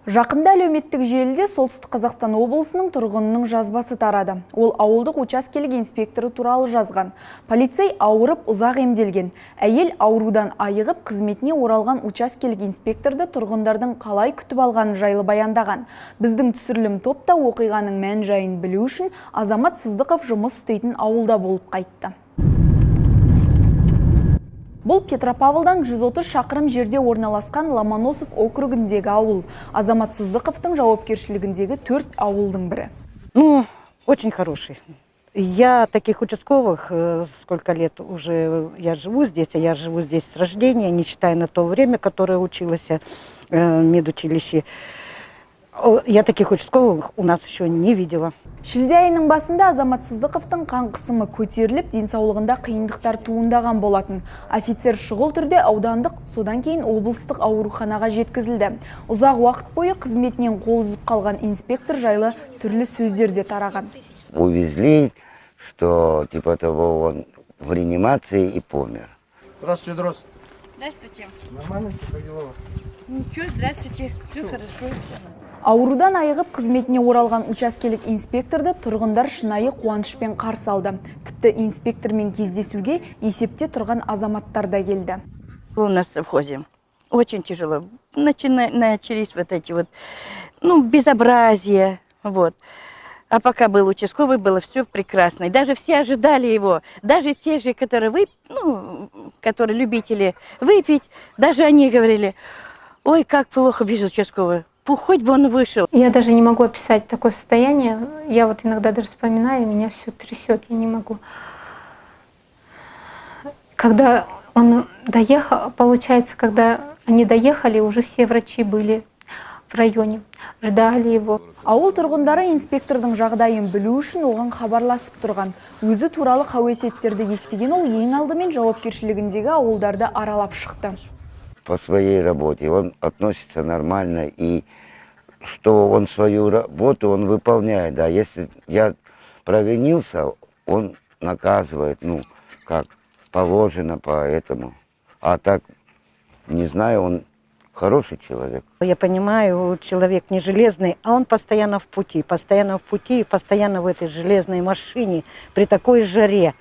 Жақында әлеуметтік желіде Солтүстік Қазақстан облысының тұрғынының жазбасы тарады. Ол ауылдық учаскелік инспекторы туралы жазған. Полицей ауырып ұзақ емделген. Әйел аурудан айығып қызметіне оралған учаскелік инспекторды тұрғындардың қалай күтіп алғаны жайлы баяндаған. Біздің түсірілім топта оқиғаның мән жайын білу үшін Азамат Сыздықов жұмыс істейтін ауылда болып қайтты. Бұл Петропавлдан 130 шақырым жерде орналасқан Ломоносов округіндегі ауыл. Азамат Сыздықовтың жауапкершілігіндегі 4 ауылдың бірі. Очень хороший. Я таких участковых, сколько лет уже я живу здесь, а я живу здесь с рождения, не считая на то время, которое училась в медучилище. Я таких участковых у нас еще не видела. Шілде айының басында Азамат Сыздықовтың қан қысымы көтеріліп, денсаулығында қиындықтар туындаған болатын. Офицер шұғыл түрде аудандық, содан кейін облыстық ауруханаға жеткізілді. Ұзақ уақыт бойы қызметінен қол үзіп қалған инспектор жайлы түрлі сөздер де тараған. Увезли, что типа того он в реанимации и помер. Здравствуйте, здравствуйте. Здравствуйте. Нормально? Как дела? Ничего, здравствуйте. Все хорошо. Аурудан айығып қызметіне оралған учаскелік инспекторды тұрғындар шынайы қуанышпен қарсы алды. Тіпті инспектормен кездесуге есепте тұрған азаматтар да келді. У нас в совхозе очень тяжело. Начались вот эти вот, безобразия. Вот. А пока был участковый, было все прекрасно. И даже все ожидали его. Даже те же, которые любители выпить, даже они говорили: ой, как плохо без участкового. Хоть бы он вышел. Я даже не могу описать такое состояние. Я вот иногда даже вспоминаю, меня все трясет, я не могу. Когда он доехал, получается, когда они доехали, уже все врачи были в районе, ждали его. Ауыл тұрғындары инспектордың жағдайын білу үшін оған хабарласып тұрған. Өзі туралы қауесеттерді естіген ол ең алдымен жауапкершілігіндегі ауылдарды аралап шықты. По своей работе он относится нормально, и что он свою работу он выполняет. Да, если я провинился, он наказывает, как положено по этому. А так, не знаю, он хороший человек. Я понимаю, человек не железный, а он постоянно в пути, и постоянно в этой железной машине при такой жаре.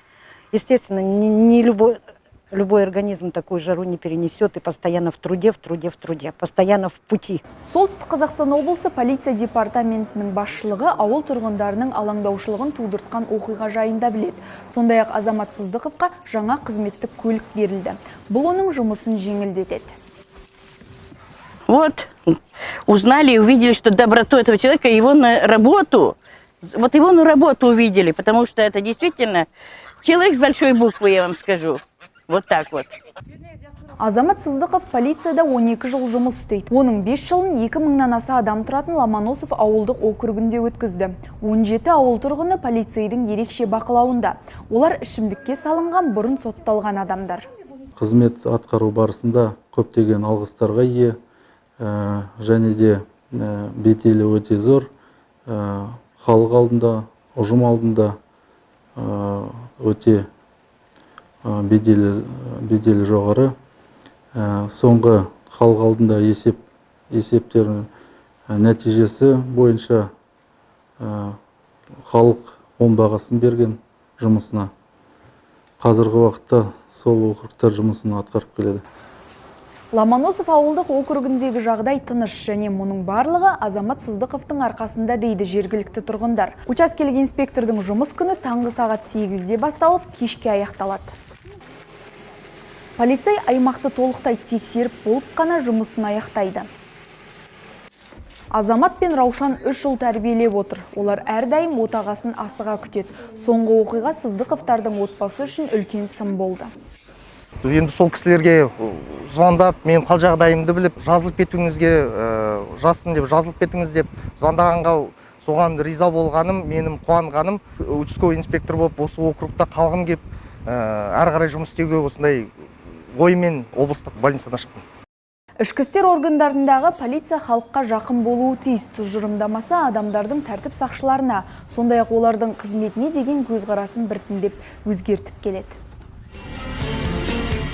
Естественно, не любой организм такую жару не перенесет и постоянно в труде, постоянно в пути. Солтүстік Қазақстан облысы полиция департаментінің басшылығы ауыл тұрғындарының алаңдаушылығын тудыртқан оқиға жайында біледі. Сондай-ақ Азамат Сыздықовқа жаңа қызметтік көлік берілді. Бұл оның жұмысын жеңілдетеді. Вот, узнали и увидели, что доброту этого человека, его на работу увидели, потому что это действительно человек с большой буквы, я вам скажу. Вот так вот. Азамат Сыздықов полицияда 12 жыл жұмыс істейді. Оның 5 жылын 2000-нан аса адам тұратын Ломоносов ауылдық округінде өткізді. 17 ауыл тұрғыны полицейдің ерекше бақылауында. Олар ішімдікке салынған бұрын сотталған адамдар. Қызмет атқару барысында көптеген алғыстарға ие, және де беделі өте зор, халық алдында, ұжым алдында өте беделі жоғары. Соңғы халық алдында есептерінің нәтижесі бойынша халық 10 бағасын берген жұмысына. Қазіргі уақытта сол округтар жұмысын атқарып келеді. Ломоносов ауылдық округіндегі жағдай тыныш, және мұның барлығы Азамат Сыздықовтың арқасында дейді жергілікті тұрғындар. Учаскелік инспектордың жұмыс күні таңғы сағат 8-де басталып, кешке аяқталады. Полицей аймақты толықтай тексеріп болып қана жұмысын аяқтайды. Азамат пен Раушан 3 жыл тәрбиелеп отыр. Олар әрдайым отағасын асыға күтеді. Соңғы оқиға Сыздықовтардың отбасы үшін үлкен сын болды. Енді сол кісілерге звондап, мен қал жағдайымды біліп, жазылып кетуіңізге, жазсын деп, жазылып кетіңіз деп звондағанға соған риза болғаным, менің қуанғаным, участковый инспектор болып, осы округта қалғым кеп, әрі қарай жұмыс істеуге осындай оймен облыстық больницадан шықтым. Ішкі істер органдарындағы полиция халыққа жақын болуы тиіс. Тұжырымдамасы адамдардың тәртіп сақшыларына, сондай-ақ олардың қызметіне деген көзқарасын біртіндеп өзгертіп келеді.